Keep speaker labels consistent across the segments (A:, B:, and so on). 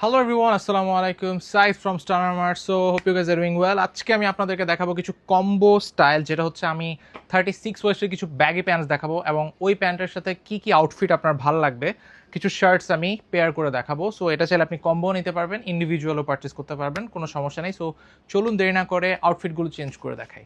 A: Hello everyone, আসসালামু আলাইকুম। Saeed from Starmart. So hope you guys are doing well. আজকে আমি আপনাদেরকে দেখাবো কিছু কম্বো স্টাইল, যেটা হচ্ছে আমি 36 ওয়েস্টের কিছু ব্যাগি প্যান্টস দেখাবো এবং ওই প্যান্টের সাথে কি কি আউটফিট আপনার ভালো লাগবে কিছু শার্টস আমি পেয়ার করে দেখাবো। সো এটা চাইলে আপনি কম্বো নিতে পারবেন, ইন্ডিভিজুয়ালও পারচেস করতে পারবেন, কোনো সমস্যা নেই। সো চলুন দেরি না করে আউটফিটগুলো চেঞ্জ করে দেখাই।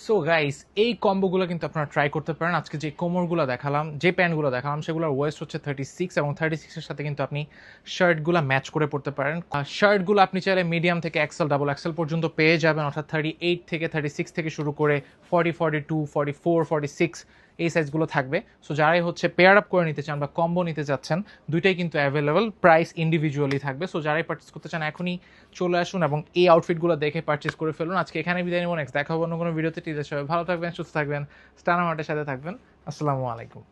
A: সো গাইস, এই কম্বোগুলো কিন্তু আপনারা ট্রাই করতে পারেন। আজকে যে কোমরগুলো দেখালাম, যে প্যান্টগুলো দেখালাম, সেগুলোর ওয়েস্ট হচ্ছে 36 এবং 36-এর সাথে কিন্তু আপনি শার্টগুলো ম্যাচ করে পড়তে পারেন। শার্টগুলো আপনি চাইলে মিডিয়াম থেকে এক্সেল, ডাবল এক্সেল পর্যন্ত পেয়ে যাবেন, অর্থাৎ 38 থেকে 36 থেকে শুরু করে 40, 42, 44, 46 এই সাইজগুলো থাকবে। সো যারাই হচ্ছে পেয়ার আপ করে নিতে চান বা কম্বো নিতে চাচ্ছেন, দুইটাই কিন্তু অ্যাভেলেবল, প্রাইস ইন্ডিভিজুয়ালি থাকবে। সো যারাই পারচেস করতে চান এখনই চলে আসুন এবং এই আউটফিটগুলো দেখে পারচেস করে ফেলুন। আজকে এখানে বিদায় নিব, নেক্সট দেখা হবে অন্য কোনো ভিডিওতে। টিদের সবাই ভালো থাকবেন, সুস্থ থাকবেন, স্টারমার্টের সাথে থাকবেন। আসসালামু আলাইকুম।